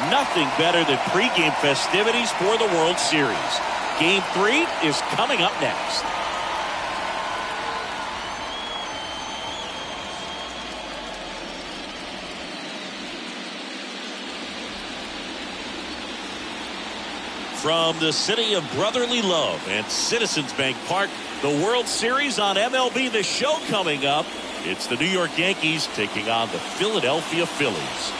Nothing better than pregame festivities for the World Series. Game 3 is coming up next. From the city of brotherly love and Citizens Bank Park, the World Series on MLB The Show coming up. It's the New York Yankees taking on the Philadelphia Phillies.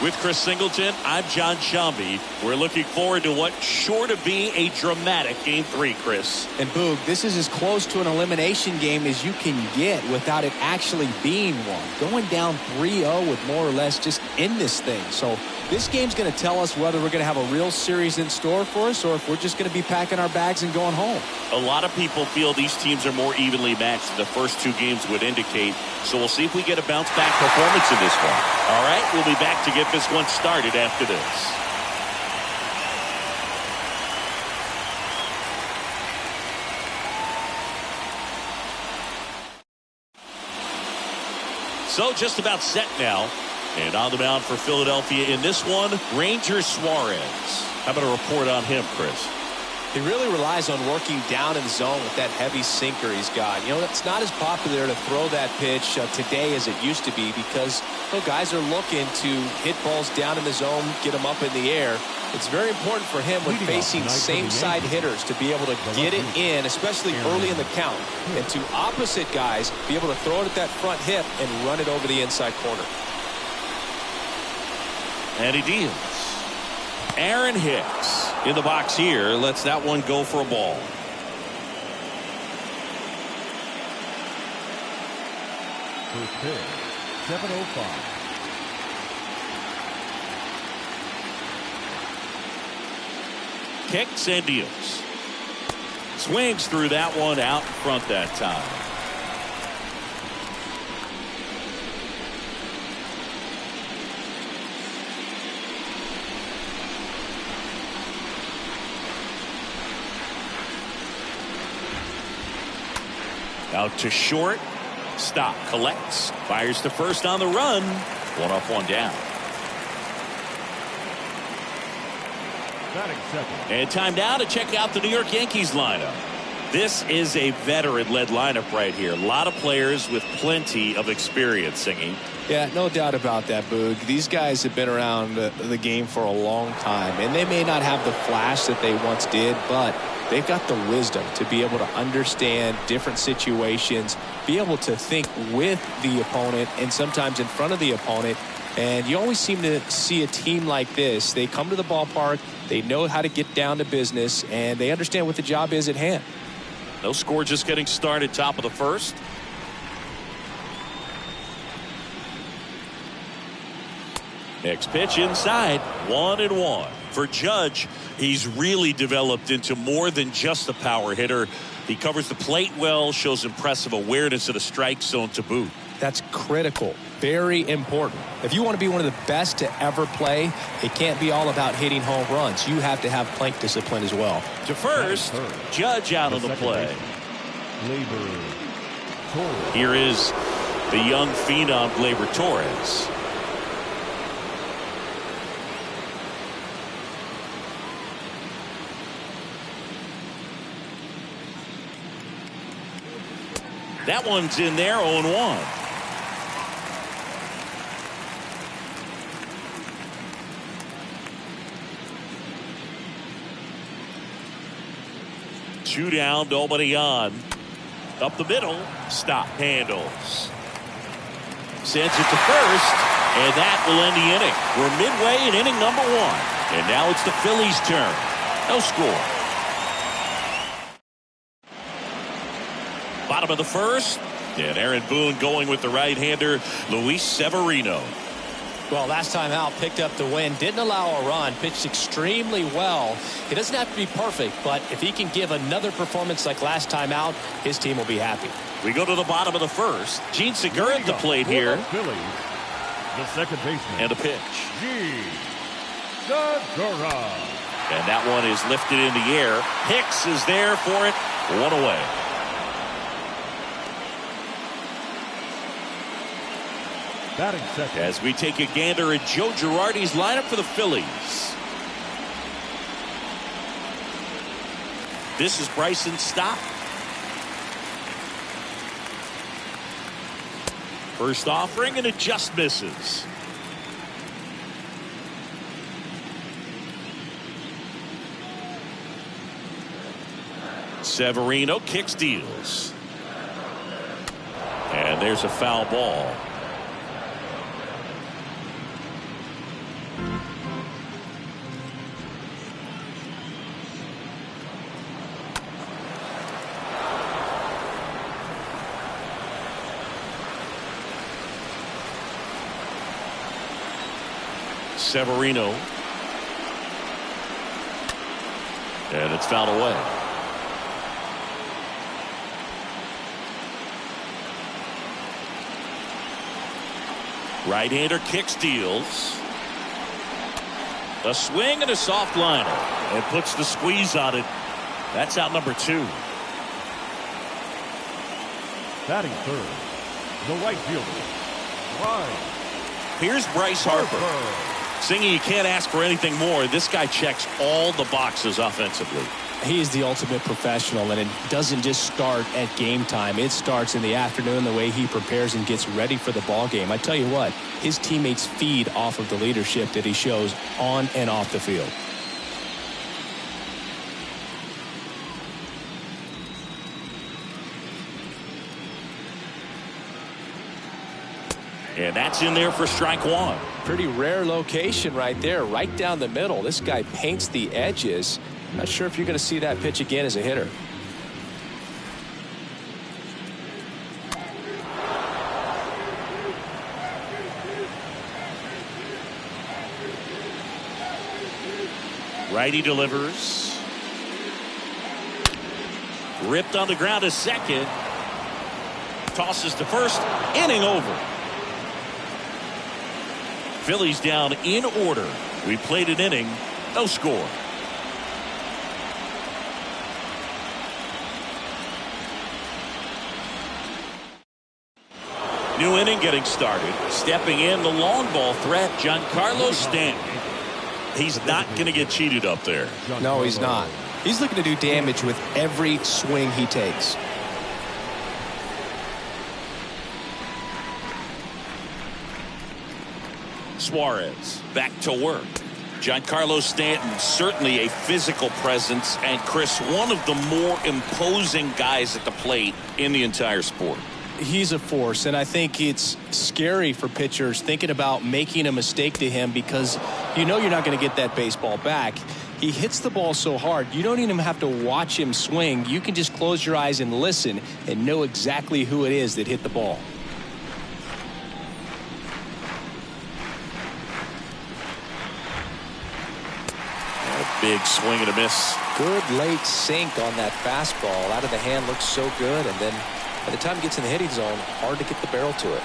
With Chris Singleton, I'm John Shambi. We're looking forward to what's sure to be a dramatic Game 3, Chris. And Boog, this is as close to an elimination game as you can get without it actually being one. Going down 3-0 would more or less just end this thing. So this game's going to tell us whether we're going to have a real series in store for us or if we're just going to be packing our bags and going home. A lot of people feel these teams are more evenly matched than the first 2 games would indicate. So we'll see if we get a bounce-back performance in this one. All right, we'll be back to get this one started after this. So just about set now. And on the mound for Philadelphia in this one, Ranger Suarez. How about a report on him, Chris? He really relies on working down in the zone with that heavy sinker he's got. You know, it's not as popular to throw that pitch today as it used to be because guys are looking to hit balls down in the zone, get them up in the air. It's very important for him when facing same-side hitters to be able to get it in, especially early in the count, and to opposite guys be able to throw it at that front hip and run it over the inside corner. And he deals. Aaron Hicks in the box here. Lets that one go for a ball. First pitch, 7:05. Kicks and deals. Swings through that one out in front that time. Out to short. Stop. Collects. Fires to first on the run. 1 up, 1 down. And time now to check out the New York Yankees lineup. This is a veteran-led lineup right here. A lot of players with plenty of experience singing. Yeah, no doubt about that, Boog. These guys have been around the game for a long time, and they may not have the flash that they once did, but they've got the wisdom to be able to understand different situations, be able to think with the opponent and sometimes in front of the opponent. And you always seem to see a team like this. They come to the ballpark, they know how to get down to business, and they understand what the job is at hand. No score, just getting started, top of the first. Next pitch inside, 1-1. For Judge, he's really developed into more than just a power hitter. He covers the plate well, shows impressive awareness of the strike zone to boot. That's critical. Very important. If you want to be one of the best to ever play, it can't be all about hitting home runs. You have to have plate discipline as well. To first, Judge out of the play. Here is the young phenom, Gleyber Torres. That one's in there, 0-1. Two down, nobody on. Up the middle, stop handles. Sends it to first, and that will end the inning. We're midway in inning number 1. And now it's the Phillies' turn. No score. Bottom of the first, and Aaron Boone going with the right-hander, Luis Severino. Well, last time out, picked up the win, didn't allow a run, pitched extremely well. He doesn't have to be perfect, but if he can give another performance like last time out, his team will be happy. We go to the bottom of the first. Gene Segura at the plate here. Phillies, the second baseman. And a pitch. Gene Segura. And that one is lifted in the air. Hicks is there for it. 1 away. Batting second. As we take a gander at Joe Girardi's lineup for the Phillies. This is Bryson Stott. First offering, and it just misses. Severino kicks, deals. And there's a foul ball. Severino. And it's fouled away. Right-hander kicks, deals. A swing and a soft liner. And puts the squeeze on it. That's out number 2. Batting third, the right fielder, Bryce. Here's Bryce Harper. Singing, you can't ask for anything more. This guy checks all the boxes offensively. He is the ultimate professional, and it doesn't just start at game time. It starts in the afternoon, the way he prepares and gets ready for the ball game. I tell you what, his teammates feed off of the leadership that he shows on and off the field. And that's in there for strike 1. Pretty rare location right there, right down the middle. This guy paints the edges. Not sure if you're going to see that pitch again as a hitter. Righty delivers. Ripped on the ground to second. Tosses to first. Inning over. Phillies down in order. We played an inning. No score. New inning getting started. Stepping in, the long ball threat, Giancarlo Stanton. He's not going to get cheated up there. No, he's not. He's looking to do damage with every swing he takes. Suarez back to work. Giancarlo Stanton, certainly a physical presence, and Chris, one of the more imposing guys at the plate in the entire sport. He's a force, and I think it's scary for pitchers thinking about making a mistake to him, because you know you're not going to get that baseball back. He hits the ball so hard, you don't even have to watch him swing. You can just close your eyes and listen and know exactly who it is that hit the ball. Big swing and a miss. Good late sink on that fastball. Out of the hand, looks so good, and then by the time it gets in the hitting zone, hard to get the barrel to it.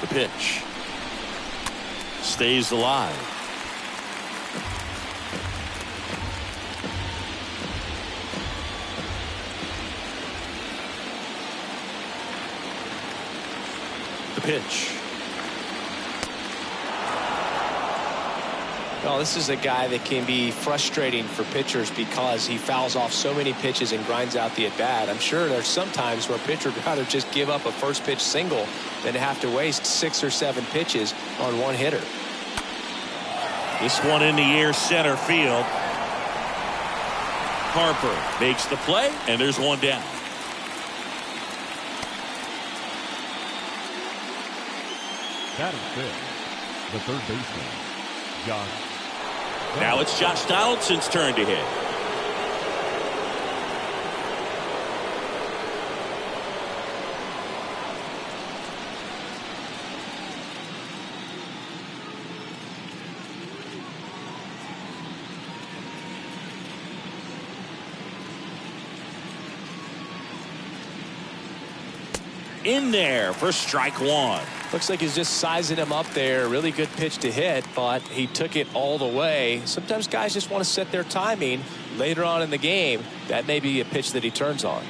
The pitch stays alive. The pitch. Well, this is a guy that can be frustrating for pitchers because he fouls off so many pitches and grinds out the at-bat. I'm sure there's some times where a pitcher would rather just give up a first pitch single than to have to waste 6 or 7 pitches on one hitter. This one in the air, center field. Harper makes the play, and there's one down. Batting fifth, the third baseman, Josh. Now it's Josh Donaldson's turn to hit. In there for strike 1. Looks like he's just sizing him up there. Really good pitch to hit, but he took it all the way. Sometimes guys just want to set their timing later on in the game. That may be a pitch that he turns on.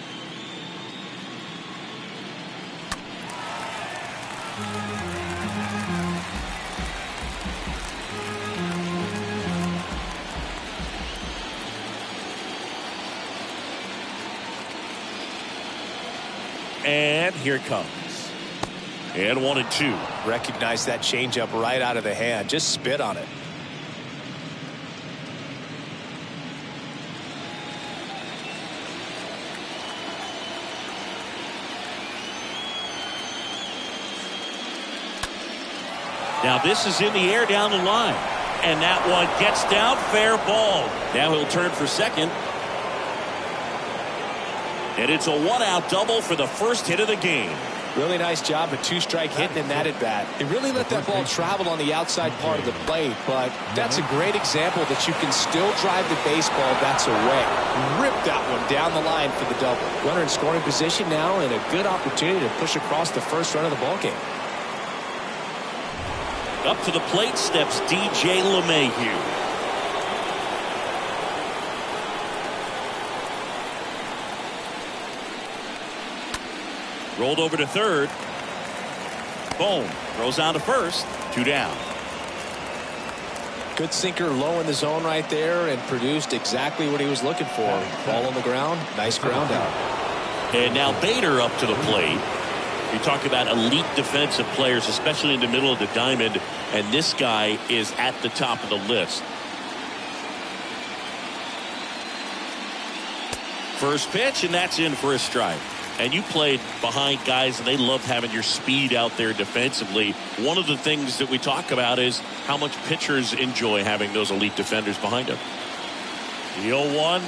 And here it comes. And 1-2. Recognize that changeup right out of the hand. Just spit on it. Now this is in the air down the line. And that one gets down, fair ball. Now he'll turn for second. And it's a 1-out double for the first hit of the game. Really nice job, a 2-strike hitting in that at bat. He really let that ball travel on the outside part of the plate, but that's a great example that you can still drive the baseball that's away. Rip that one down the line for the double. Runner in scoring position now, and a good opportunity to push across the first run of the ballgame. Up to the plate steps DJ LeMahieu. Rolled over to third. Boom. Throws on to first. 2 down. Good sinker low in the zone right there and produced exactly what he was looking for. Ball on the ground. Nice ground out. And now Bader up to the plate. You talk about elite defensive players, especially in the middle of the diamond, and this guy is at the top of the list. First pitch, and that's in for a strike. And you played behind guys, and they love having your speed out there defensively. One of the things that we talk about is how much pitchers enjoy having those elite defenders behind them. The 0-1,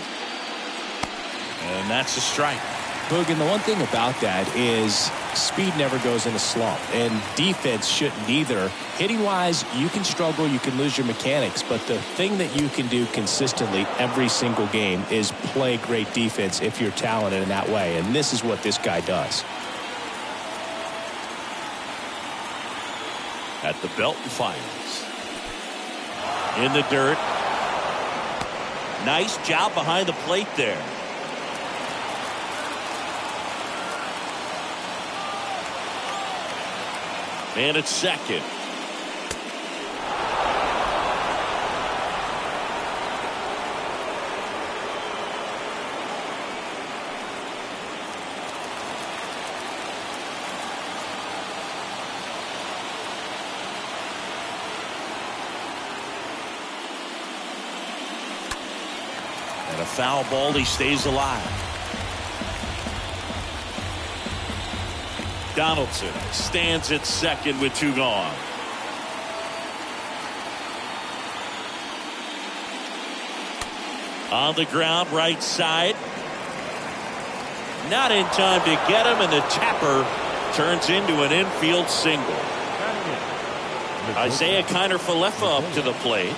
and that's a strike. Boog, and the one thing about that is speed never goes in a slump, and defense shouldn't either. Hitting-wise, you can struggle, you can lose your mechanics, but the thing that you can do consistently every single game is play great defense if you're talented in that way, and this is what this guy does. At the belt and fires. In the dirt. Nice job behind the plate there. And it's second. And a foul ball, he stays alive. Donaldson stands at second with 2 gone. On the ground, right side. Not in time to get him, and the tapper turns into an infield single. Isaiah Kiner-Falefa up to the plate.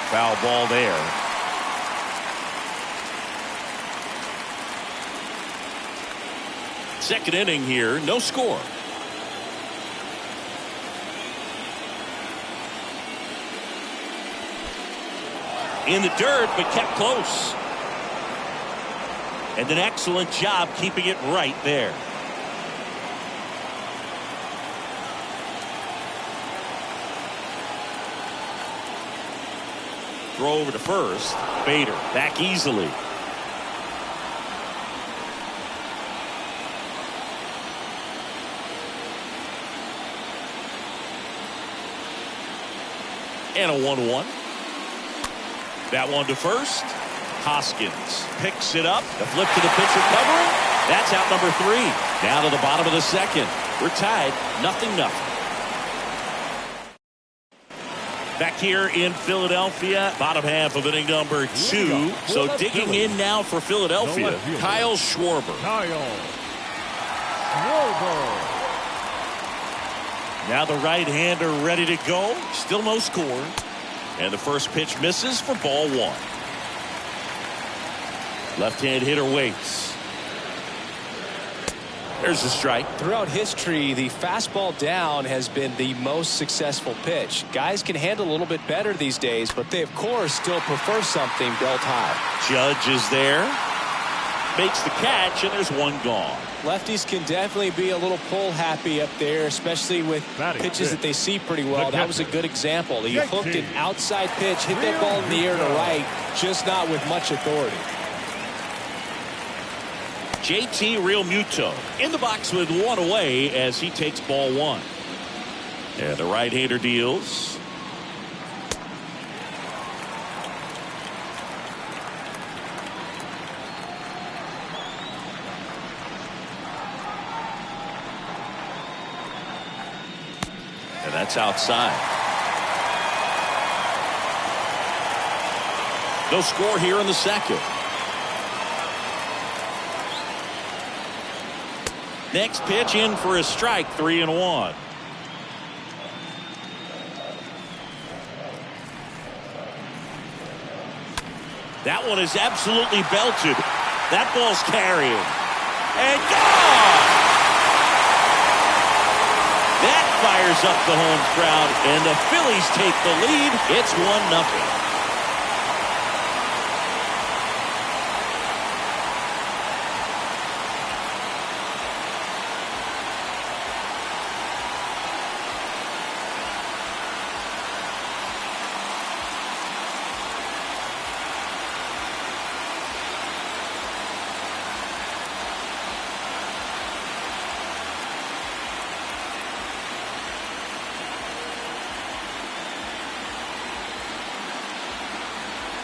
Foul ball there. Second inning here, no score. In the dirt, but kept close. And an excellent job keeping it right there. Throw over to first. Bader back easily. And a 1-1. That one to first. Hoskins picks it up. The flip to the pitcher covering. That's out number 3. Down to the bottom of the second. We're tied 0-0. Back here in Philadelphia, bottom half of inning number 2. So digging in now for Philadelphia, Kyle Schwarber. Now the right-hander ready to go. Still no score. And the first pitch misses for ball 1. Left-hand hitter waits. There's a strike. Throughout history, the fastball down has been the most successful pitch. Guys can handle a little bit better these days, but they, of course, still prefer something belt high. Judge is there. makes the catch, and there's one gone. Lefties can definitely be a little pull happy up there, especially with pitches that they see pretty well. That was a good example. He hooked an outside pitch, hit that ball in the air to right, just not with much authority. JT Realmuto in the box with one away as he takes ball one. And the right-hander deals. And that's outside. No score here in the second. Next pitch in for a strike, 3-1. That one is absolutely belted. That ball's carrying. And gone! That fires up the home crowd, and the Phillies take the lead. It's 1-0.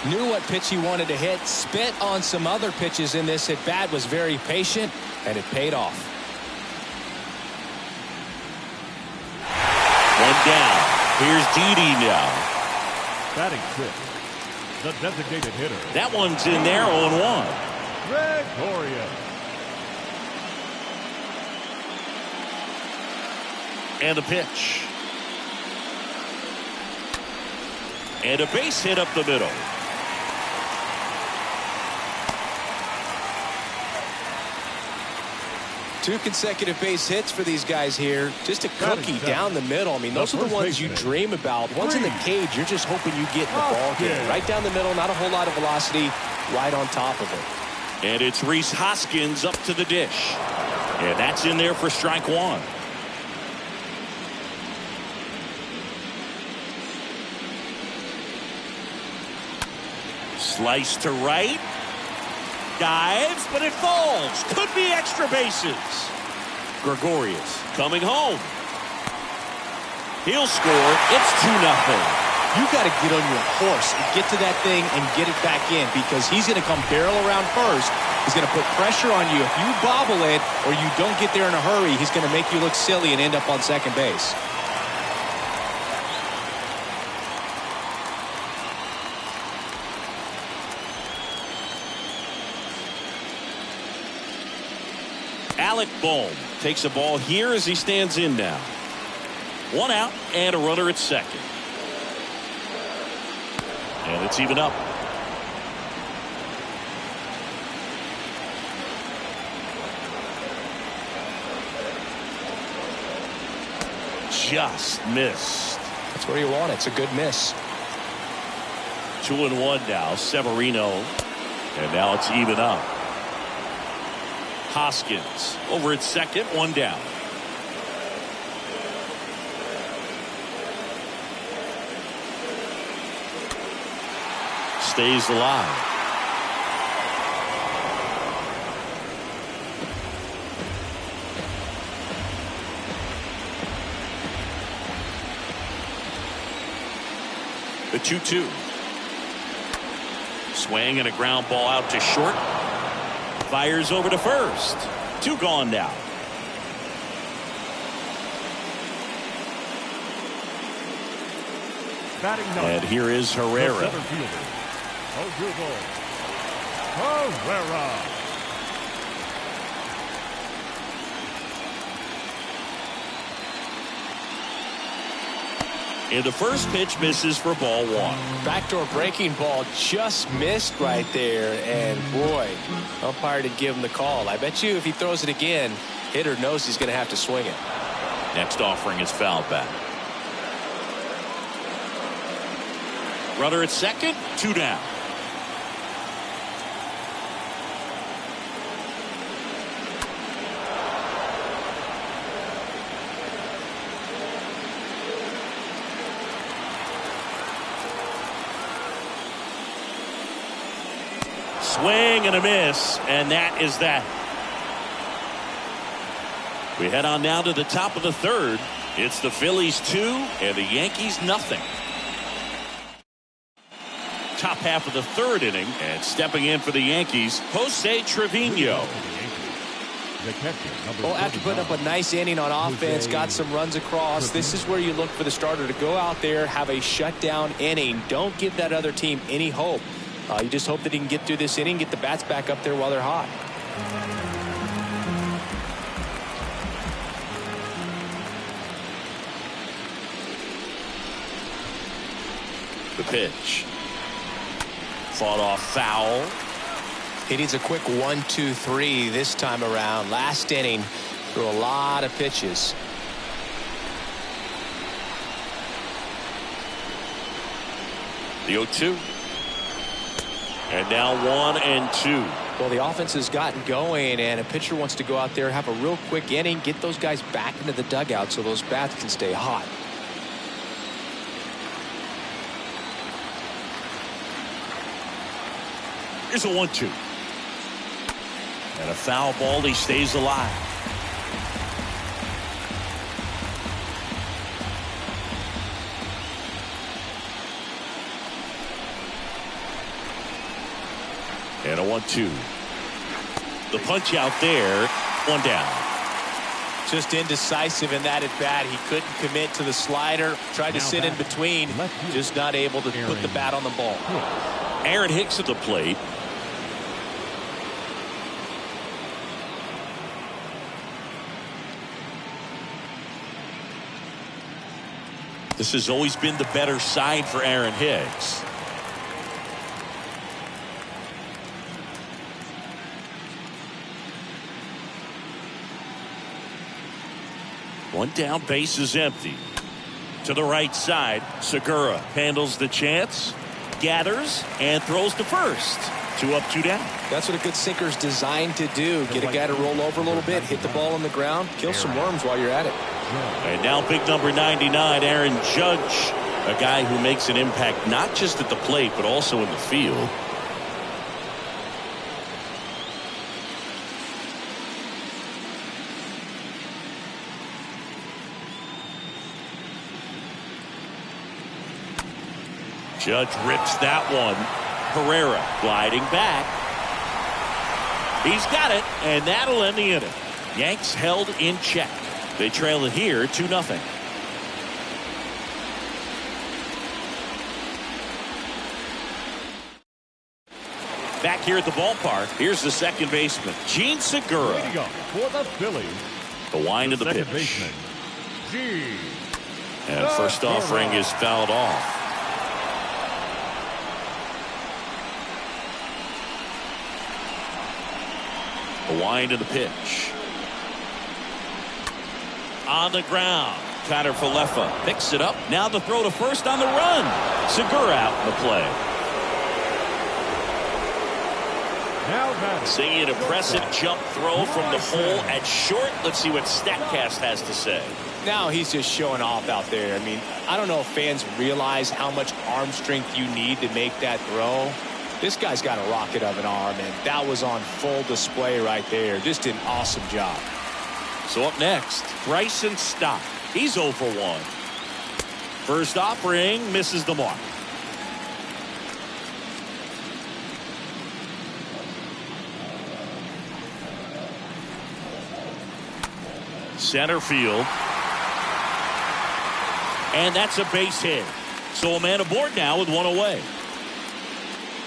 Knew what pitch he wanted to hit, spit on some other pitches in this at bat, was very patient, and it paid off. One down. Here's Didi now. Batting sixth, the designated hitter. That one's in there, 0-1. Gregorius. And the pitch. And a base hit up the middle. Two consecutive base hits for these guys here. Just a cookie down the middle. I mean, those are the ones you dream about. Ones in the cage, you're just hoping you get in the ball game. Right down the middle, not a whole lot of velocity, right on top of it. And it's Rhys Hoskins up to the dish. And that's in there for strike one. Slice to right. Dives, but it falls. Could be extra bases. Gregorius coming home. He'll score. It's 2-0. You got to get on your horse and get to that thing and get it back in, because he's going to come barrel around first. He's going to put pressure on you. If you bobble it or you don't get there in a hurry, he's going to make you look silly and end up on second base. Alec Bohm takes a ball here as he stands in now. One out and a runner at second. And it's even up. Just missed. That's where you want it. It's a good miss. 2-1 now. Severino. And now it's even up. Hoskins over at second, one down. Stays alive. The 2-2. Swing and a ground ball out to short. Fires over to first. Two gone now. And here is Herrera. Herrera. And the first pitch misses for ball one. Backdoor breaking ball just missed right there, and boy, umpire didn't give him the call. I bet you if he throws it again, hitter knows he's going to have to swing it. Next offering is fouled back. Runner at second, two down. Swing and a miss, and that is that. We head on now to the top of the third. It's the Phillies 2 and the Yankees nothing. Top half of the third inning, and stepping in for the Yankees, Jose Trevino. Well, after putting up a nice inning on offense, got some runs across, this is where you look for the starter to go out there, have a shutdown inning. Don't give that other team any hope. You just hope that he can get through this inning, get the bats back up there while they're hot. The pitch. Fought off foul. He needs a quick 1-2-3 this time around. Last inning, threw a lot of pitches. The 0-2. And now 1-2. Well, the offense has gotten going, and a pitcher wants to go out there, have a real quick inning, get those guys back into the dugout so those bats can stay hot. Here's a 1-2. And a foul ball. He stays alive. And a 1-2. The punch out there. One down. Just indecisive in that at bat. He couldn't commit to the slider. Tried to sit in between. Just not able to put the bat on the ball. Aaron Hicks at the plate. This has always been the better side for Aaron Hicks. One down, base is empty. To the right side, Segura handles the chance, gathers, and throws to first. 2 up, 2 down. That's what a good sinker's designed to do. Get a guy to roll over a little bit, hit the ball on the ground, kill some worms while you're at it. And now big number 99, Aaron Judge, a guy who makes an impact not just at the plate but also in the field. Judge rips that one. Herrera gliding back. He's got it, and that'll end the inning. Yanks held in check. They trail it here 2-0. Back here at the ballpark, here's the second baseman, Gene Segura. For the Phillies, the wind of the pitch. Baseman, and first offering is fouled off. The wind of the pitch. On the ground. Tyler Falefa picks it up. Now the throw to first on the run. Segura out in the play. Seeing an impressive jump throw from the hole at short. Let's see what StatCast has to say. Now he's just showing off out there. I mean, I don't know if fans realize how much arm strength you need to make that throw. This guy's got a rocket of an arm, and that was on full display right there. Just an awesome job. So up next, Bryson Stott. He's 0 for 1. First offering misses the mark. Center field. And that's a base hit. So a man aboard now with one away.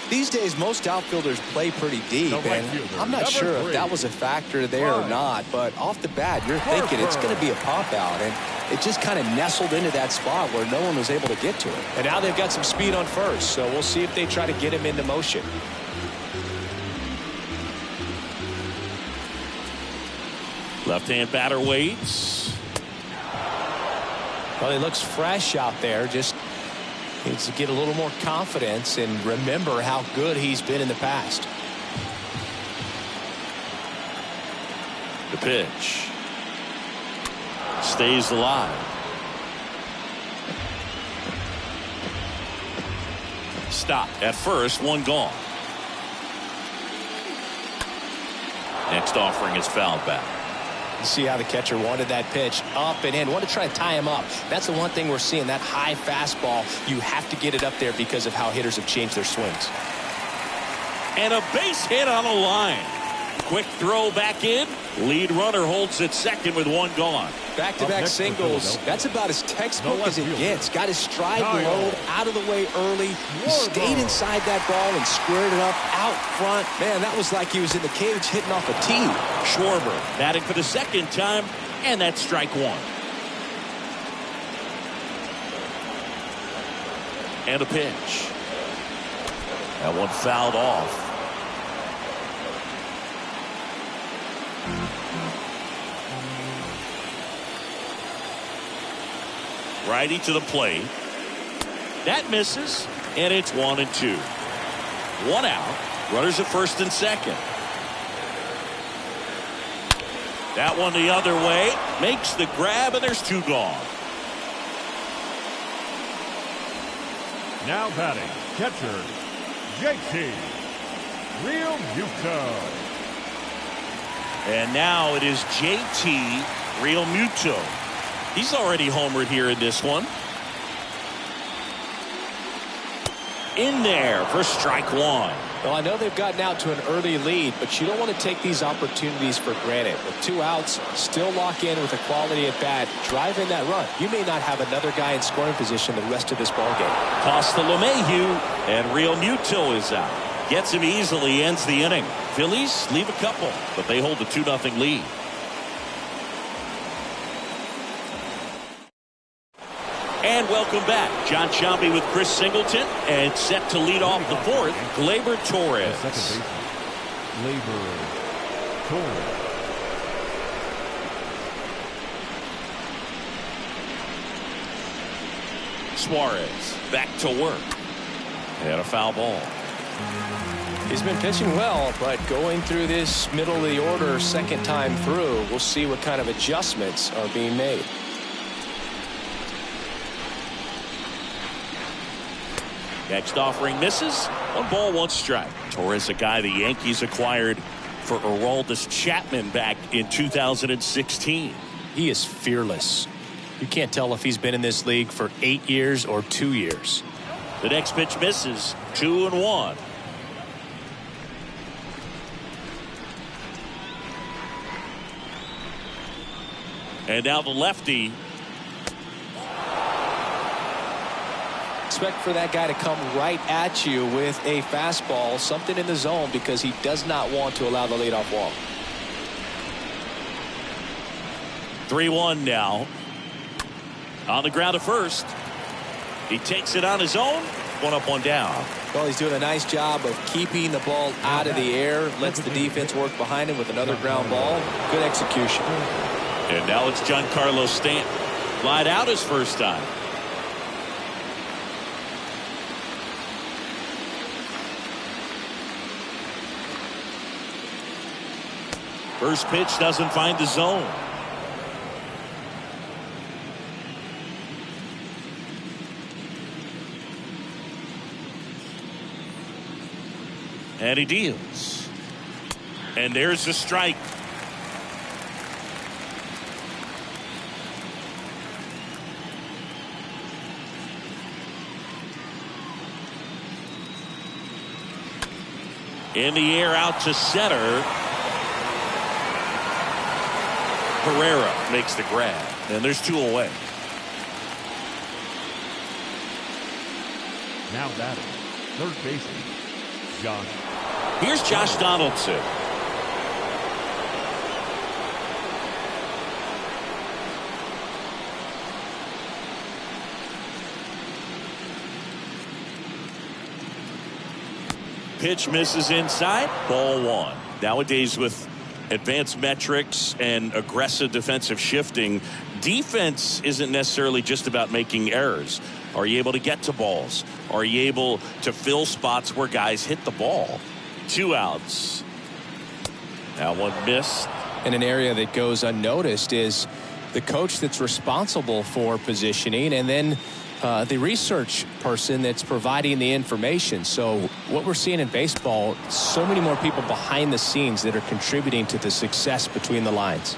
These days, most outfielders play pretty deep, and I'm not sure if that was a factor there or not, but off the bat, you're thinking it's going to be a pop-out, and it just kind of nestled into that spot where no one was able to get to it. And now they've got some speed on first, so we'll see if they try to get him into motion. Left-hand batter waits. Well, he looks fresh out there, just needs to get a little more confidence and remember how good he's been in the past. The pitch. Stays alive. Stop at first, one gone. Next offering is fouled back. You see how the catcher wanted that pitch up and in. Wanted to try to tie him up. That's the one thing we're seeing. That high fastball, you have to get it up there because of how hitters have changed their swings. And a base hit on the line. Quick throw back in. Lead runner holds at second with one gone. Back-to-back singles. That's about as textbook as it gets. Got his stride low, out of the way early. He stayed inside that ball and squared it up out front. Man, that was like he was in the cage hitting off a tee. Schwarber batting for the second time, and that's strike one. And a pitch. That one fouled off. Righty to the plate. That misses, and it's 1-2. One out. Runners at first and second. That one the other way. Makes the grab, and there's two gone. Now batting, catcher, JT Realmuto. And now it is JT Realmuto. He's already homered here in this one. In there for strike one. Well, I know they've gotten out to an early lead, but you don't want to take these opportunities for granted. With two outs, still lock in with a quality at bat, drive in that run. You may not have another guy in scoring position the rest of this ball game. Toss to LeMahieu, and Realmuto is out. Gets him easily, ends the inning. Phillies leave a couple, but they hold a 2-0 lead. And welcome back. John Sciambi with Chris Singleton, and set to lead off the fourth, Gleyber Torres. Second baseman, Gleyber Torres. Suarez back to work. And a foul ball. He's been pitching well, but going through this middle of the order second time through, we'll see what kind of adjustments are being made. Next offering misses. 1 ball, 1 strike. Torres, a guy the Yankees acquired for Aroldis Chapman back in 2016. He is fearless. You can't tell if he's been in this league for 8 years or 2 years. The next pitch misses. 2-1. And now the lefty. Expect for that guy to come right at you with a fastball, something in the zone, because he does not want to allow the leadoff walk. 3-1 now. On the ground to first. He takes it on his own. 1 up, 1 down. Well, he's doing a nice job of keeping the ball out of the air. Lets the defense work behind him with another ground ball. Good execution. And now it's Giancarlo Stanton. Lied out his first time. First pitch doesn't find the zone. And he deals. And there's the strike. In the air, out to center. Herrera makes the grab, and there's 2 away. Now batting, third baseman, Josh. Here's Josh Donaldson. Pitch misses inside. Ball 1. Nowadays with advanced metrics and aggressive defensive shifting, defense isn't necessarily just about making errors. Are you able to get to balls? Are you able to fill spots where guys hit the ball? 2 outs. Now 1 missed. And an area that goes unnoticed is the coach that's responsible for positioning, and then the research person that's providing the information. So what we're seeing in baseball, so many more people behind the scenes that are contributing to the success between the lines.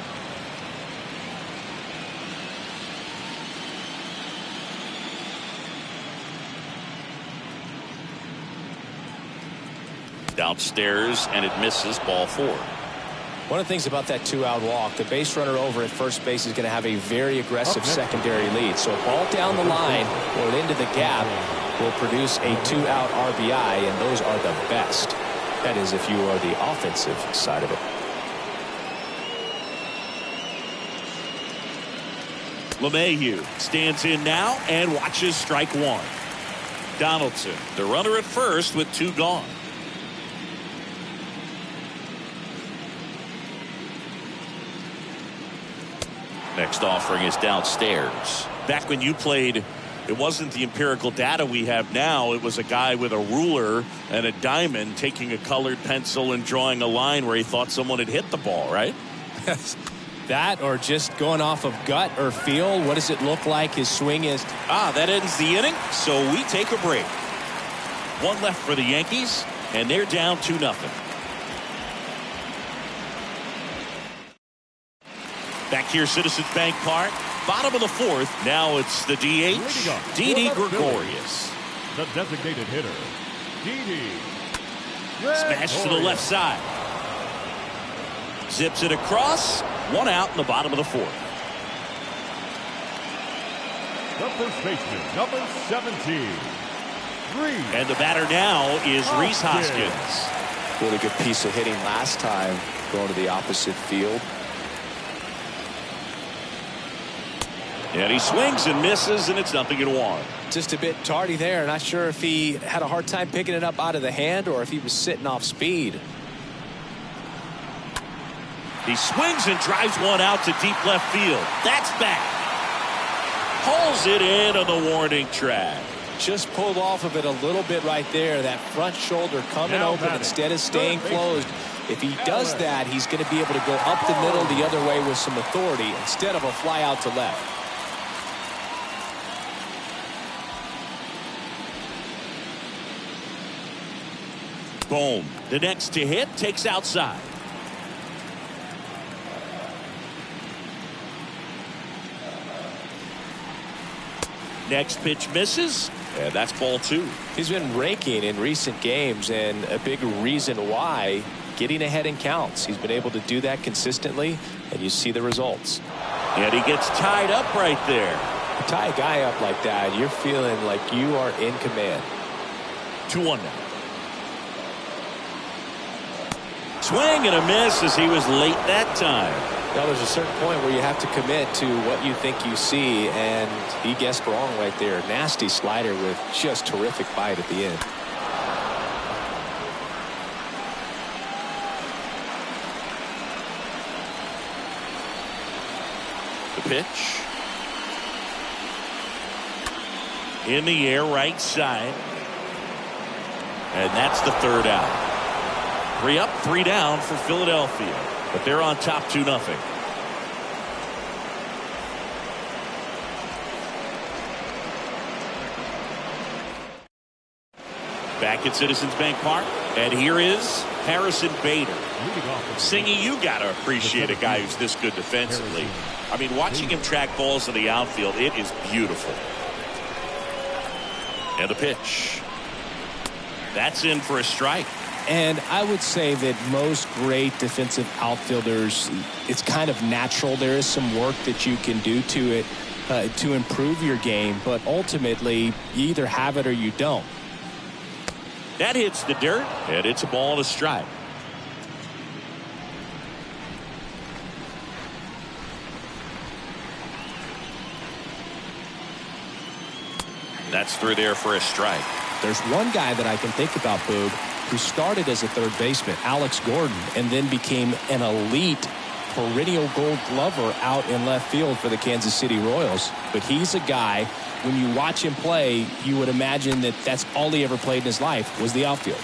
Downstairs, and it misses, ball 4. One of the things about that 2-out walk, the base runner over at first base is going to have a very aggressive secondary lead. So a ball down the line or into the gap will produce a 2-out RBI, and those are the best. That is, if you are the offensive side of it. LeMahieu stands in now and watches strike 1. Donaldson, the runner at first with 2 gone. Next offering is downstairs. Back when you played, it wasn't the empirical data we have now. It was a guy with a ruler and a diamond taking a colored pencil and drawing a line where he thought someone had hit the ball, right? That or just going off of gut or feel. What does it look like his swing is? That ends the inning, so we take a break. 1 left for the Yankees, and they're down 2-0. Back here, Citizens Bank Park, bottom of the 4th. Now it's the DH, Didi Gregorius. The designated hitter, Didi. Smash to the left side. Zips it across. 1 out in the bottom of the 4th. The first baseman, number 17. And the batter now is Rhys Hoskins. Really good piece of hitting last time, going to the opposite field. And he swings and misses, and it's 0-1. Just a bit tardy there. Not sure if he had a hard time picking it up out of the hand or if he was sitting off speed. He swings and drives one out to deep left field. That's back. Pulls it in on the warning track. Just pulled off of it a little bit right there. That front shoulder coming open instead of staying closed. If he does that, he's going to be able to go up the middle the other way with some authority instead of a fly out to left. Boom. The next to hit takes outside. Next pitch misses, and that's ball 2. He's been raking in recent games, and a big reason why, getting ahead in counts. He's been able to do that consistently, and you see the results. And he gets tied up right there. You tie a guy up like that, you're feeling like you are in command. 2-1 now. Swing and a miss as he was late that time. Now there's a certain point where you have to commit to what you think you see, and he guessed wrong right there. Nasty slider with just terrific bite at the end. The pitch. In the air, right side. And that's the 3rd out. 3 up, 3 down for Philadelphia. But they're on top 2-0. Back at Citizens Bank Park. And here is Harrison Bader. Singy, you got to appreciate a guy who's this good defensively. I mean, watching him track balls in the outfield, it is beautiful. And the pitch. That's in for a strike. And I would say that most great defensive outfielders, it's kind of natural. There is some work that you can do to it to improve your game, but ultimately you either have it or you don't. That hits the dirt, and it's a ball and a strike. That's through there for a strike. There's one guy that I can think about, Boog, who started as a third baseman, Alex Gordon, and then became an elite perennial gold glover out in left field for the Kansas City Royals. But he's a guy, when you watch him play, you would imagine that that's all he ever played in his life was the outfield.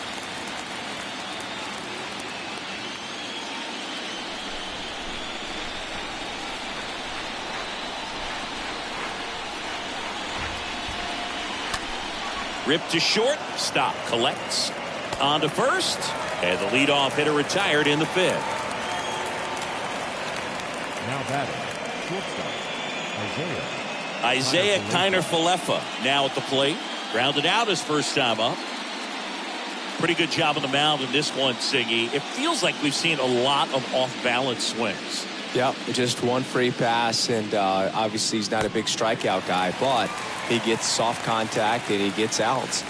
Ripped to short. Stop. Collects. On to first. And the leadoff hitter retired in the fifth. Now batting, shortstop, Isaiah Kiner-Falefa now at the plate. Grounded out his first time up. Pretty good job on the mound in this one, Siggy. It feels like we've seen a lot of off-balance swings. Yep, just one free pass, and obviously he's not a big strikeout guy, but he gets soft contact and he gets outs.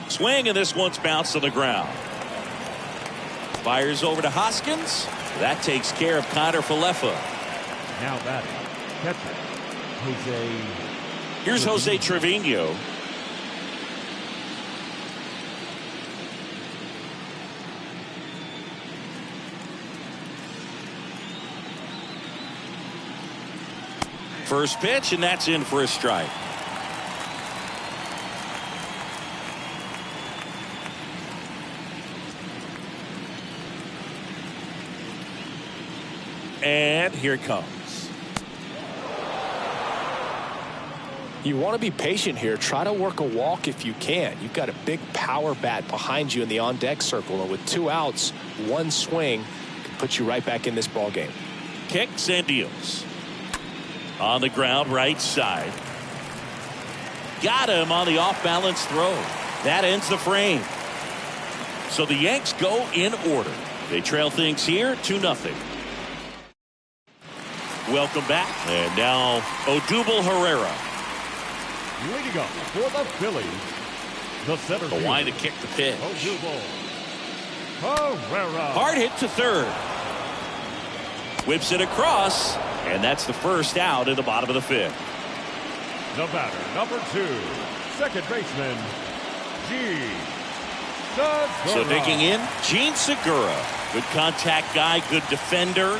Swing, and this one's bounced to the ground. Fires over to Hoskins. That takes care of Kiner-Falefa. Now batting, catcher, Jose. Here's Jose Trevino. First pitch, and that's in for a strike. And here it comes. You want to be patient here. Try to work a walk if you can. You've got a big power bat behind you in the on-deck circle, and with 2 outs, 1 swing can put you right back in this ball game. Kicks and deals. On the ground, right side. Got him on the off-balance throw. That ends the frame. So the Yanks go in order. They trail things here 2-0. Welcome back. And now Odubel Herrera. Leading up for the Phillies, the center The line to kick the pitch. Odubel Herrera. Hard hit to third. Whips it across. And that's the first out in the bottom of the fifth. The batter, number 2, second baseman, Gene Segura. So digging in, Gene Segura. Good contact guy, good defender.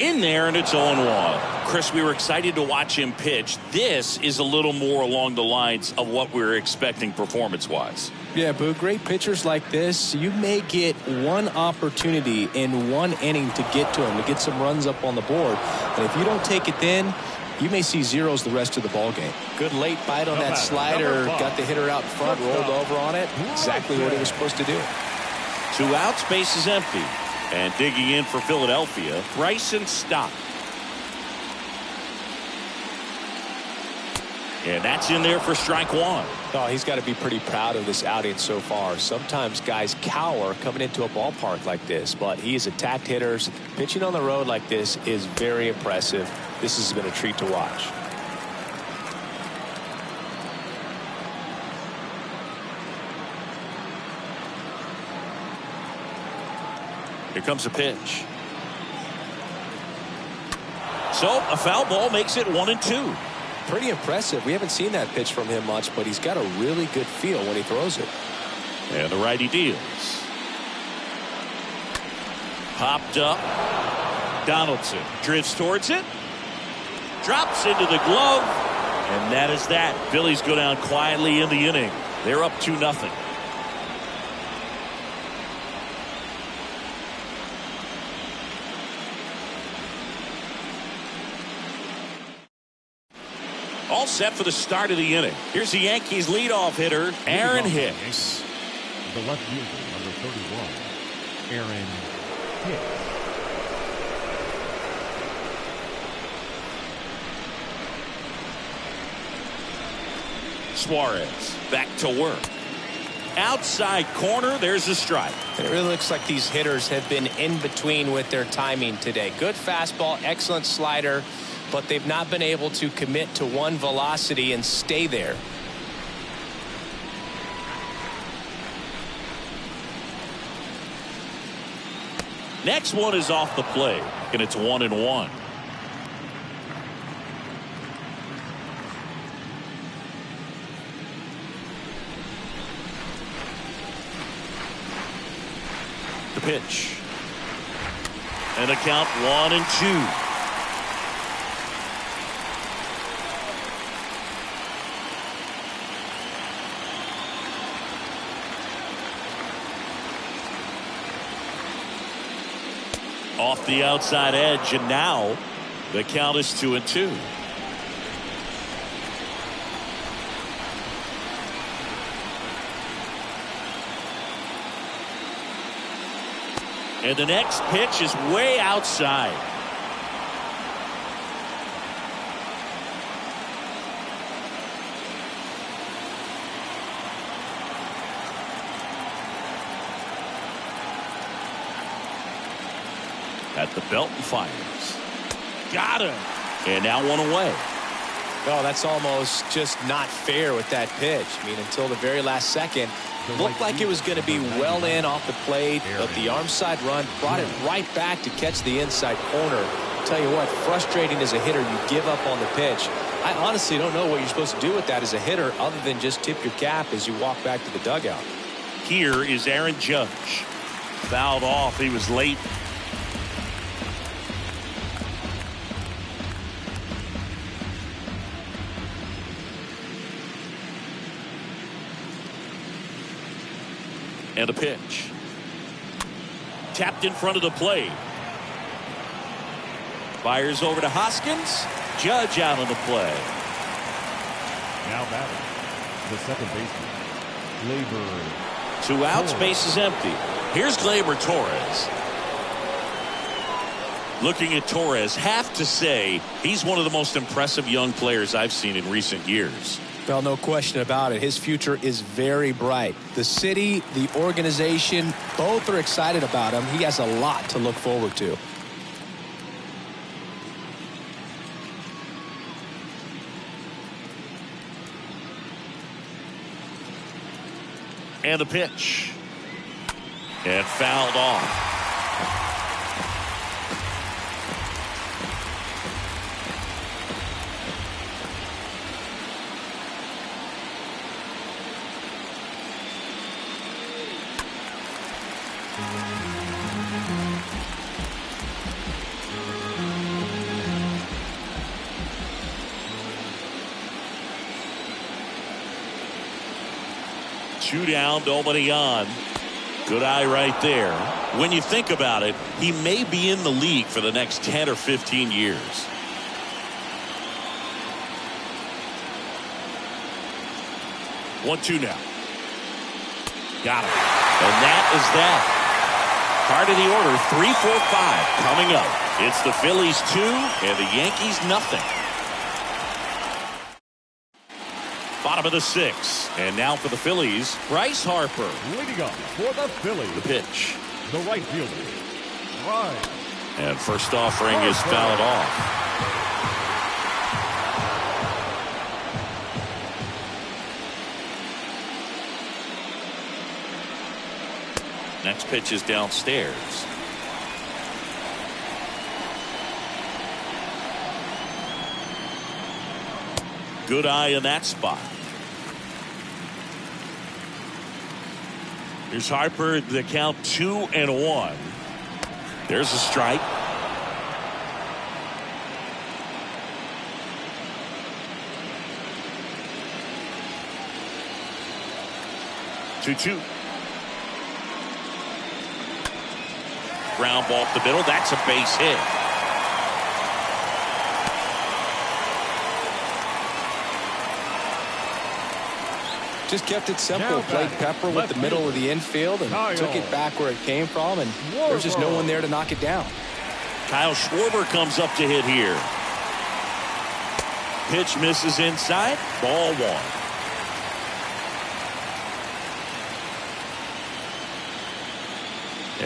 In there, and it's 0-1. Chris, we were excited to watch him pitch. This is a little more along the lines of what we were expecting performance-wise. Yeah, Boo, great pitchers like this, you may get one opportunity in one inning to get to him, to get some runs up on the board. And if you don't take it then, you may see zeros the rest of the ball game. Good late bite on that slider, got the hitter out front, rolled over on it. Exactly what he was supposed to do. 2 outs, base is empty. And digging in for Philadelphia, Bryson Stott. And that's in there for strike 1. Oh, he's got to be pretty proud of this outing so far. Sometimes guys cower coming into a ballpark like this, but he's attacked hitters. Pitching on the road like this is very impressive. This has been a treat to watch. Here comes a pitch. So a foul ball makes it 1-2. Pretty impressive. We haven't seen that pitch from him much, but he's got a really good feel when he throws it. And the righty deals. Popped up. Donaldson drifts towards it. Drops into the glove. And that is that. Phillies go down quietly in the inning. They're up 2-0. All set for the start of the inning. Here's the Yankees leadoff hitter, Aaron Hicks. The left fielder, number 31, Aaron Hicks. Suarez back to work. Outside corner, there's a strike. It really looks like these hitters have been in between with their timing today. Good fastball, excellent slider, but they've not been able to commit to one velocity and stay there. Next one is off the plate, and it's 1-1. The pitch. And the count 1-2. Off the outside edge, and now the count is 2-2. And the next pitch is way outside. At the belt and fires. Got him. And now one away. Oh, that's almost just not fair with that pitch. I mean, until the very last second, looked like it was going to be well in off the plate, but the arm side run brought it right back to catch the inside corner. I'll tell you what, frustrating as a hitter, you give up on the pitch. I honestly don't know what you're supposed to do with that as a hitter other than just tip your cap as you walk back to the dugout. Here is Aaron Judge. Fouled off. He was late. And a pitch. Tapped in front of the plate. Fires over to Hoskins. Judge out on the play. Now batting, the second baseman, Gleyber. 2 outs, base is empty. Here's Gleyber Torres. Looking at Torres, have to say he's one of the most impressive young players I've seen in recent years. Well, no question about it. His future is very bright. The city, the organization, both are excited about him. He has a lot to look forward to. And the pitch. And fouled off. Two down, nobody on. Good eye right there. When you think about it, he may be in the league for the next 10 or 15 years. One, two now. Got him. And that is that. Part of the order, 3, 4, 5 coming up. It's the Phillies 2 and the Yankees nothing. Bottom of the 6th. And now for the Phillies, Bryce Harper. Leading up for the Phillies, The pitch. the right fielder, Bryce. And first offering is fouled off. Next pitch is downstairs. Good eye in that spot. Here's Harper, the count 2-1. There's a strike. Two. Ground ball up the middle. That's a base hit. Just kept it simple. Now Played back. Pepper with Left the middle field. of the infield and Kyle. took it back where it came from, and there's just no one there to knock it down. Kyle Schwarber comes up to hit here. Pitch misses inside. Ball 1.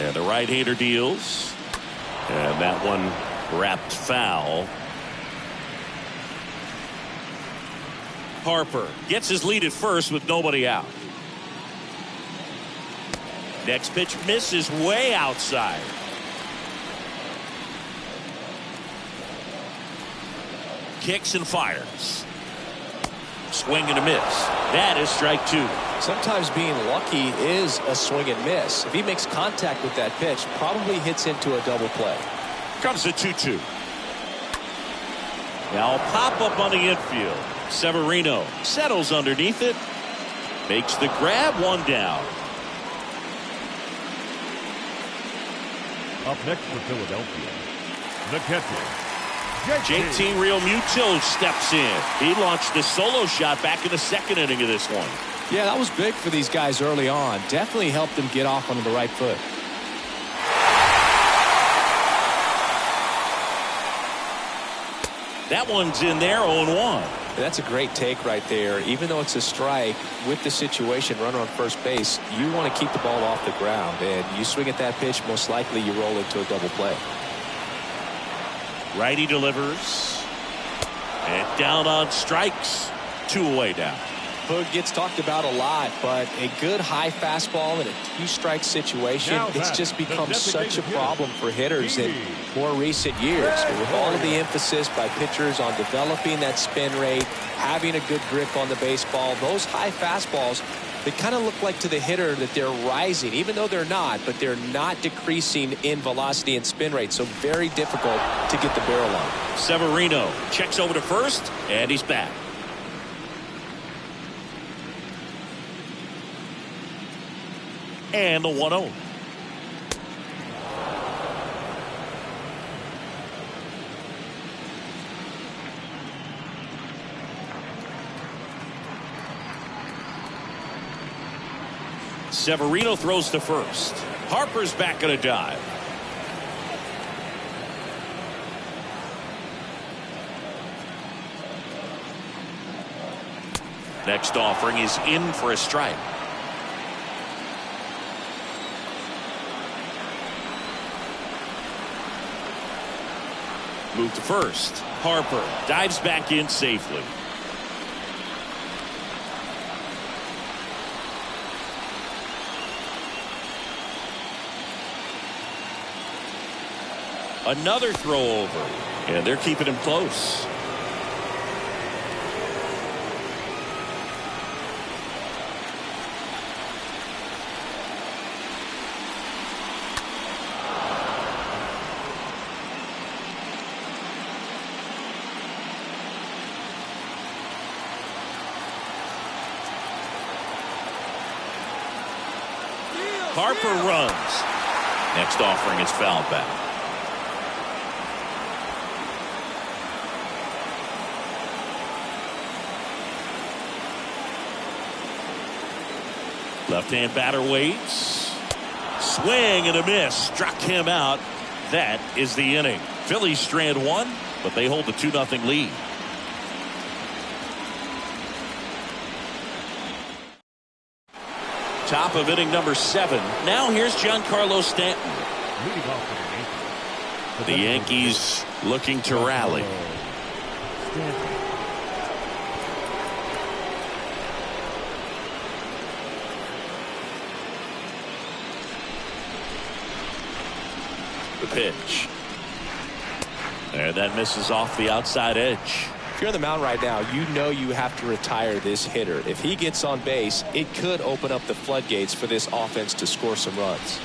And the right-hander deals. And that one wrapped foul. Harper gets his lead at first with nobody out. Next pitch misses way outside. Kicks and fires. Swing and a miss. That is strike 2. Sometimes being lucky is a swing and miss. If he makes contact with that pitch, probably hits into a double play. Comes the 2-2. Now a pop up on the infield. Severino settles underneath it. Makes the grab. 1 down. Up next for Philadelphia, the catcher, JT Realmuto steps in. He launched a solo shot back in the second inning of this one. Yeah, that was big for these guys early on. Definitely helped them get off on the right foot. That one's in there, 0-1. That's a great take right there. Even though it's a strike, with the situation, runner on first base, you want to keep the ball off the ground. And you swing at that pitch, most likely you roll into a double play. Righty delivers. And down on strikes. 2 away now. Hood gets talked about a lot, but a good high fastball in a 2-strike situation, it's just become such a problem for hitters in more recent years. With all of the emphasis by pitchers on developing that spin rate, having a good grip on the baseball, those high fastballs, they kind of look like to the hitter that they're rising, even though they're not, but they're not decreasing in velocity and spin rate, so very difficult to get the barrel on. Severino checks over to first, and he's back. And the 1-0. Severino throws to first. Harper's back on a dive. Next offering is in for a strike. Move to first. Harper dives back in safely. Another throw over. And they're keeping him close. Harper runs. Next offering is fouled back. Left-hand batter waits. Swing and a miss. Struck him out. That is the inning. Phillies strand one, but they hold the 2-0 lead. Top of inning number 7. Now here's Giancarlo Stanton. The Yankees looking to rally. The pitch. And that misses off the outside edge. If you're on the mound right now, you know you have to retire this hitter. If he gets on base, it could open up the floodgates for this offense to score some runs.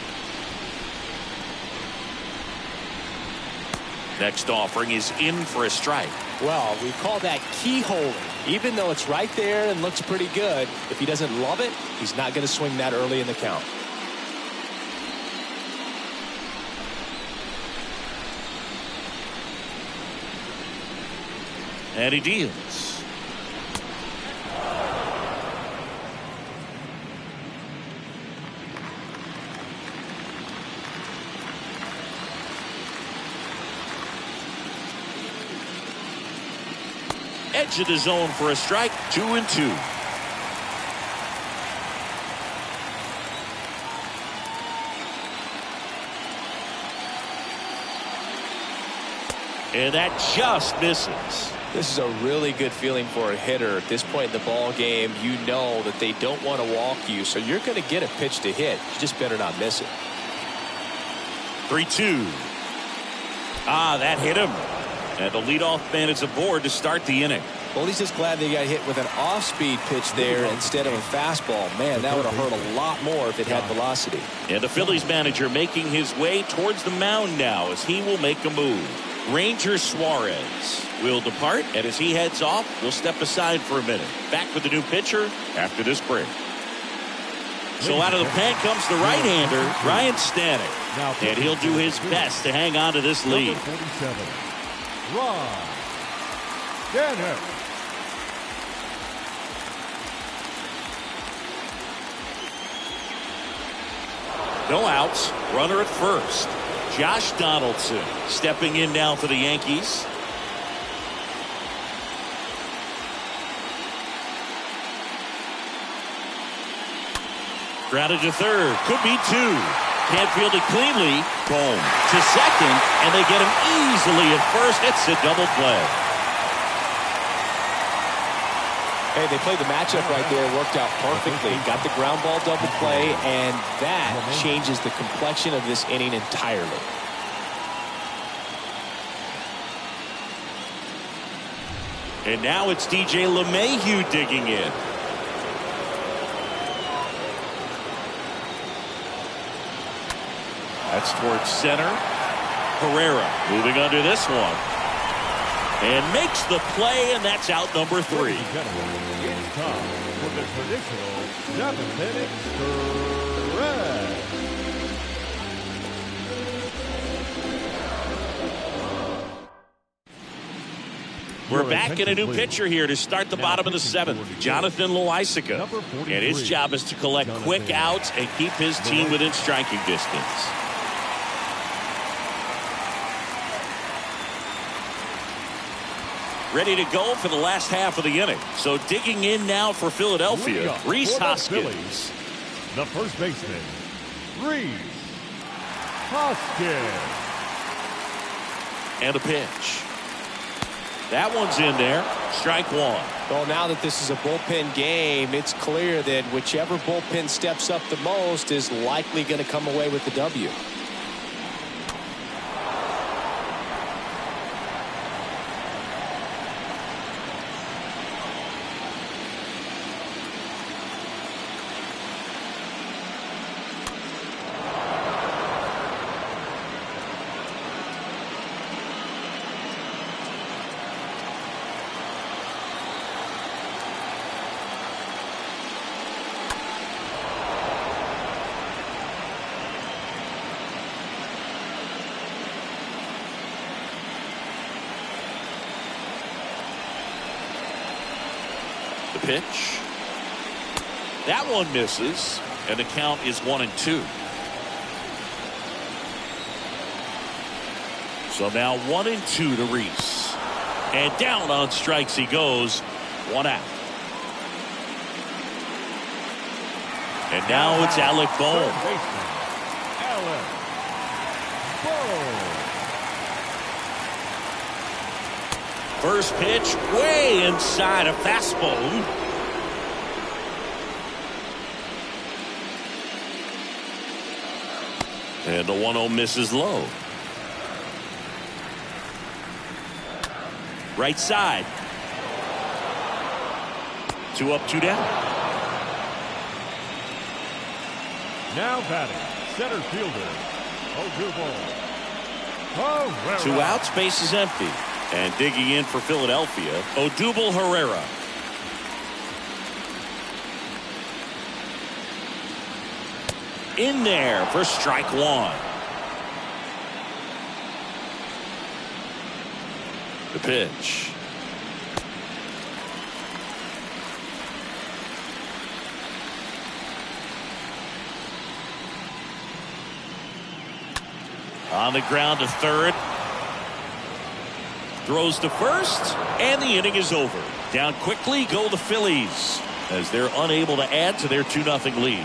Next offering is in for a strike. Well, we call that keyholing. Even though it's right there and looks pretty good, if he doesn't love it, he's not going to swing that early in the count. And he deals. Edge of the zone for a strike. 2-2. And that just misses. This is a really good feeling for a hitter at this point in the ball game. You know that they don't want to walk you, so you're going to get a pitch to hit. You just better not miss it. 3-2. That hit him. And the leadoff man is aboard to start the inning. Well, he's just glad they got hit with an off-speed pitch there instead of a fastball. Man, that would have hurt a lot more if it had velocity. And the Phillies manager making his way towards the mound now as he will make a move. Ranger Suarez will depart, and as he heads off, we'll step aside for a minute. Back with the new pitcher after this break. So out of the pen comes the right-hander, Ryan Stanek. And he'll do his best to hang on to this lead. 47, Ryan Stanek. No outs, runner at first. Josh Donaldson stepping in now for the Yankees. Grounded to third, could be two. Can't field it cleanly. Boom. To second, and they get him easily at first. It's a double play. Hey, they played the matchup right there. Worked out perfectly. Got the ground ball double play, and that changes the complexion of this inning entirely. And now it's DJ LeMahieu digging in. That's towards center. Herrera moving under this one. And makes the play, and that's out number 3. It's time for the traditional 7-inning stretch. We're back in a new pitcher here to start the bottom of the 7th. Jonathan Loaisiga. And his job is to collect quick outs and keep his team within striking distance. Ready to go for the last half of the inning. So digging in now for Philadelphia, Rhys Hoskins. The first baseman, Rhys Hoskins. And a pitch. That one's in there. Strike one. Well, now that this is a bullpen game, it's clear that whichever bullpen steps up the most is likely going to come away with the W. Pitch. That one misses, and the count is 1-2. So now 1-2 to Rhys. And down on strikes he goes. 1 out. And now it's Alec Bohm. Alec Bohm. First pitch way inside a fastball. And the 1-0 misses low. Right side. 2 up, 2 down. Now batting, center fielder, Odubel Herrera. 2 outs, base is empty. And digging in for Philadelphia, Odubel Herrera. In there for strike one. The pitch. On the ground to third. Throws to first, and the inning is over. Down quickly go the Phillies as they're unable to add to their 2-0 lead.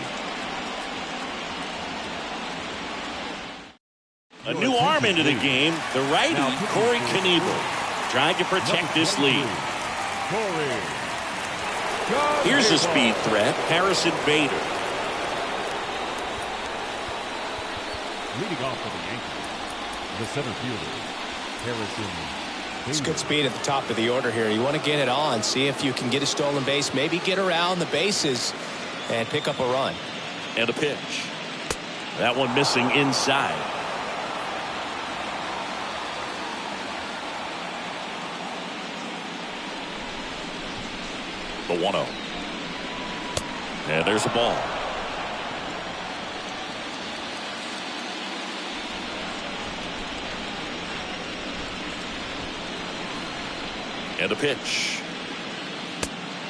A new arm into the game, the righty, Corey Knebel, trying to protect this lead. Here's a speed threat, Harrison Bader. Leading off for the Yankees, the center fielder, Harrison. It's good speed at the top of the order here. You want to get it on, see if you can get a stolen base, maybe get around the bases and pick up a run. And a pitch. That one missing inside. The 1-0. And there's a ball. And a pitch.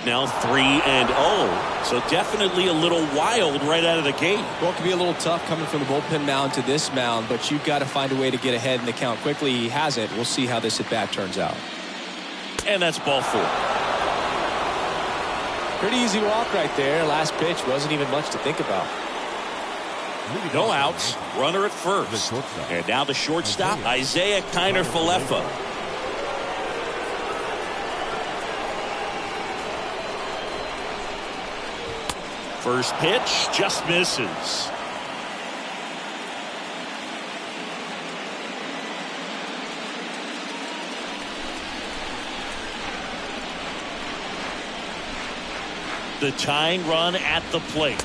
Now 3-0. So definitely a little wild right out of the gate. Well, it can be a little tough coming from the bullpen mound to this mound, but you've got to find a way to get ahead in the count quickly. He hasn't. We'll see how this at bat turns out. And that's ball 4. Pretty easy walk right there. Last pitch wasn't even much to think about. No outs. Runner at first. And now the shortstop, Isaiah Kiner-Falefa. First pitch just misses. The tying run at the plate.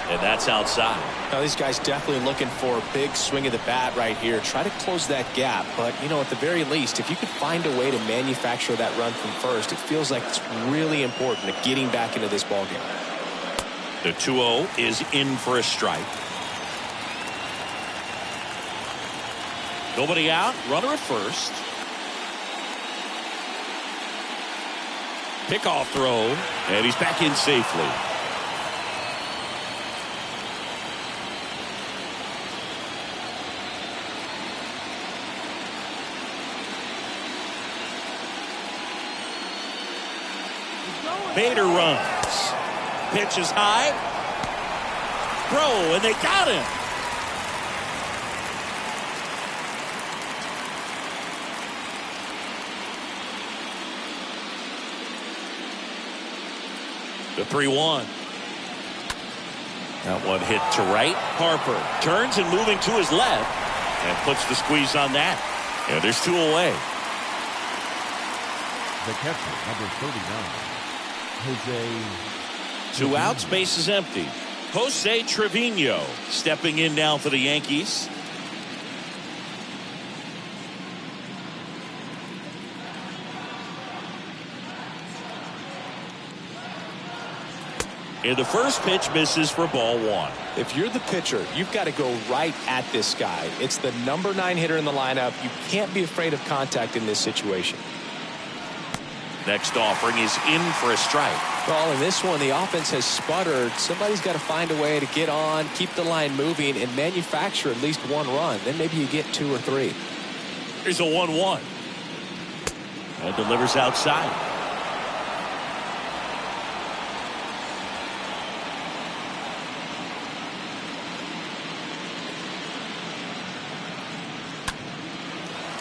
And that's outside. Now, these guys definitely looking for a big swing of the bat right here. Try to close that gap. But, you know, at the very least, if you could find a way to manufacture that run from first, it feels like it's really important to getting back into this ballgame. The 2-0 is in for a strike. Nobody out. Runner at first. Pickoff throw. And he's back in safely. Bader runs. Pitch is high. Throw, and they got him. The 3-1. That one hit to right. Harper turns and moving to his left and puts the squeeze on that. And there's 2 away. The catcher, number 39. Jose. 2 outs, base is empty. Jose Trevino stepping in now for the Yankees. And the first pitch misses for ball 1. If you're the pitcher, you've got to go right at this guy. It's the number 9 hitter in the lineup. You can't be afraid of contact in this situation. Next offering is in for a strike. Well, in this one, the offense has sputtered. Somebody's got to find a way to get on, keep the line moving, and manufacture at least 1 run. Then maybe you get 2 or 3. Here's a 1-1. And delivers outside.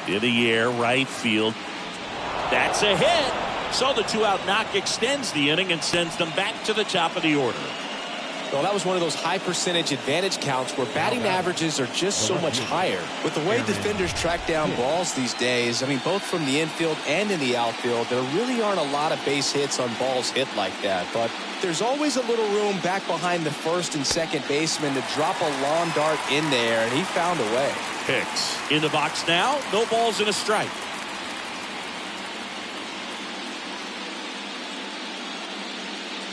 In the air, right field. That's a hit. So the 2-out knock extends the inning and sends them back to the top of the order. Well, that was one of those high percentage advantage counts where batting averages are just so much higher. With the way defenders track down balls these days, I mean, both from the infield and in the outfield, there really aren't a lot of base hits on balls hit like that. But there's always a little room back behind the first and second baseman to drop a long dart in there, and he found a way. Hicks in the box now. No balls and a strike.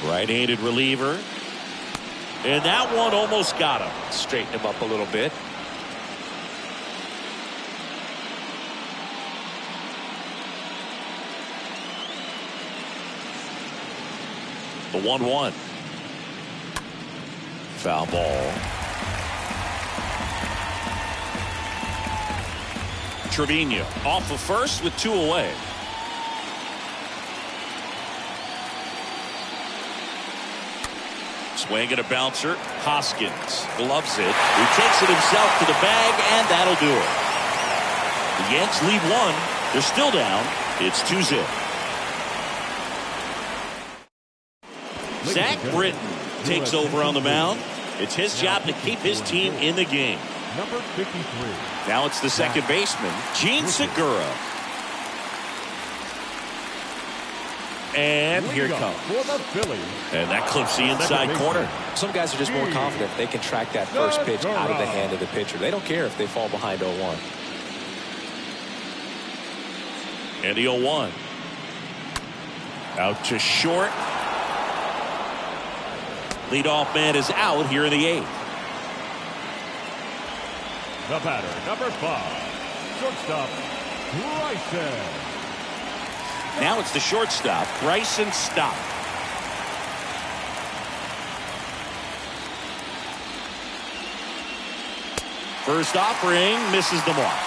Right-handed reliever. And that one almost got him. Straighten him up a little bit. The 1-1. Foul ball. Trevino off of first with 2 away. Swing and a bouncer. Hoskins gloves it. He takes it himself to the bag, and that'll do it. The Yanks lead 1. They're still down. It's 2-0. Zach Britton takes over on the mound. It's his job to keep his team in the game. Number 53. Now it's the second baseman, Gene Segura. And here it comes. For the Phillies. And that clips the inside corner. Some guys are just more confident they can track that first pitch out of the hand of the pitcher. They don't care if they fall behind 0-1. And the 0-1. Out to short. Leadoff man is out here in the 8th. The batter, number 5. Shortstop, Gracias. Now it's the shortstop, Bryson Stott. First offering misses the mark.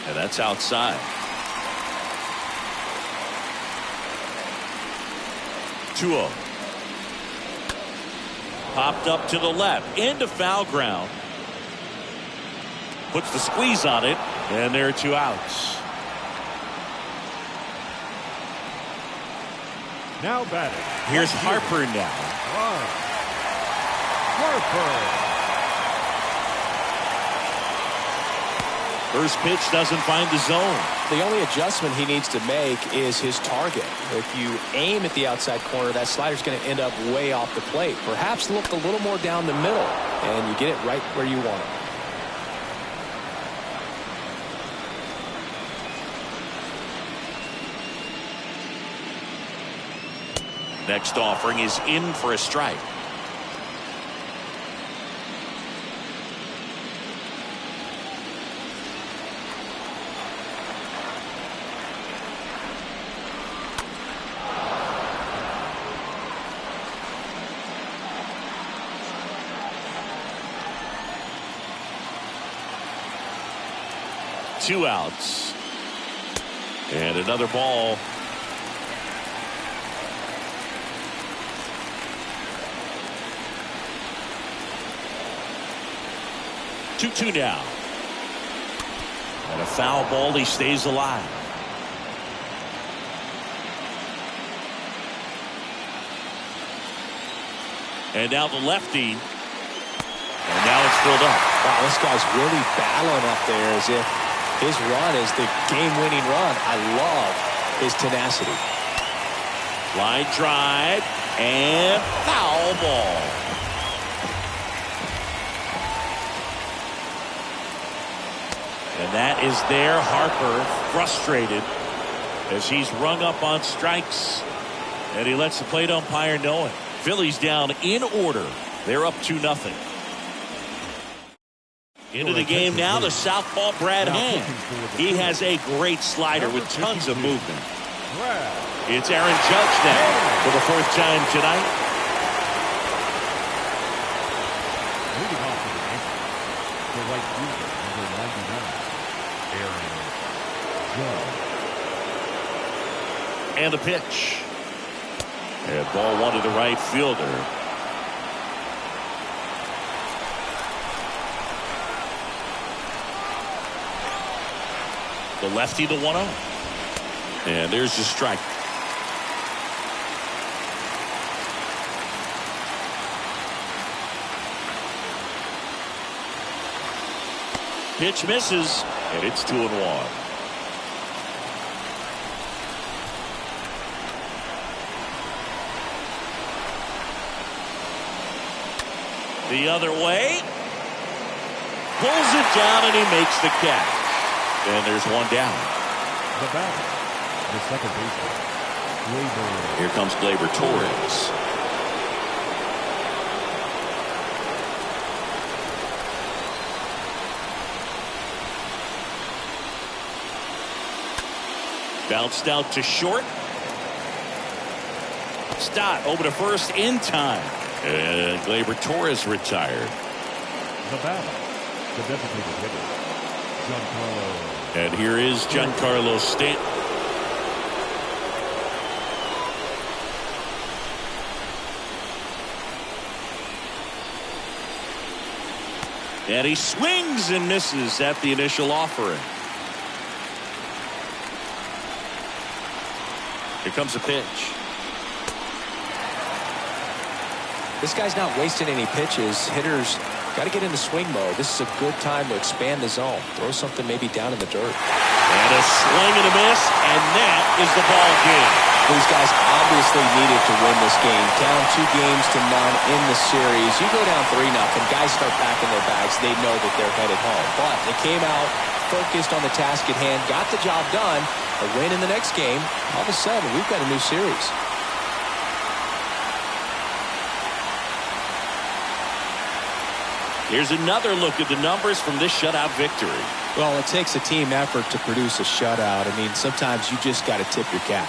And that's outside. 2-0. Popped up to the left into foul ground. Puts the squeeze on it, and there are 2 outs. Now batting. Here's Harper now. Harper. First pitch doesn't find the zone. The only adjustment he needs to make is his target. If you aim at the outside corner, that slider's going to end up way off the plate. Perhaps look a little more down the middle, and you get it right where you want it. Next offering is in for a strike. Two outs. And another ball. Two now. And a foul ball. He stays alive. And now the lefty. And now it's filled up. Wow, this guy's really battling up there as if his run is the game-winning run. I love his tenacity. Line drive and foul ball. And that is there. Harper frustrated as he's rung up on strikes. And he lets the plate umpire know it. Phillies down in order. They're up 2-0. Into the game now, the southpaw Brad Hand. He has a great slider with tons of movement. It's Aaron Judge now for the 4th time tonight. Moving on to the Yankees, the right fielder, number 99, Aaron Judge. And the pitch. And ball one to the right fielder. The lefty, the 1-0. And there's the strike. Pitch misses, and it's 2-1. The other way. Pulls it down, and he makes the catch. And there's one down. The batter, the second baseman, Gleyber. Here comes Gleyber Torres. Bounced out to short. Stott over to first in time. And Gleyber Torres retired. The batter, the designated hitter, Giancarlo. And here is Giancarlo Stanton. And he swings and misses at the initial offering. Here comes the pitch. This guy's not wasting any pitches. Hitters got to get into swing mode. This is a good time to expand the zone. Throw something maybe down in the dirt. And a swing and a miss, and that is the ball game. These guys obviously needed to win this game. Down 2-0 in the series. You go down 3-0, guys start packing their bags. They know that they're headed home. But they came out focused on the task at hand, got the job done. A win in the next game. All of a sudden, we've got a new series. Here's another look at the numbers from this shutout victory. Well, it takes a team effort to produce a shutout. I mean, sometimes you just got to tip your cap.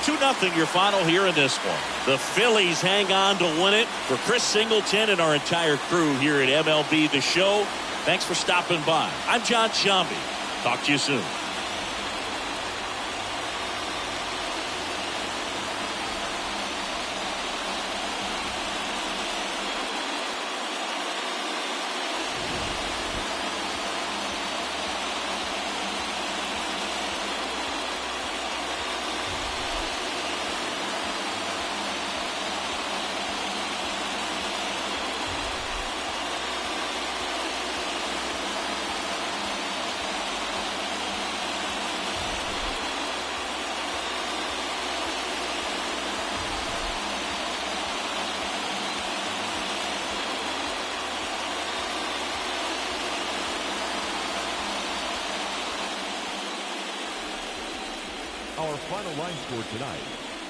2-0 your final here in this one. The Phillies hang on to win it. For Chris Singleton and our entire crew here at MLB The Show, thanks for stopping by. I'm John Shambi. Talk to you soon. Our final line score tonight: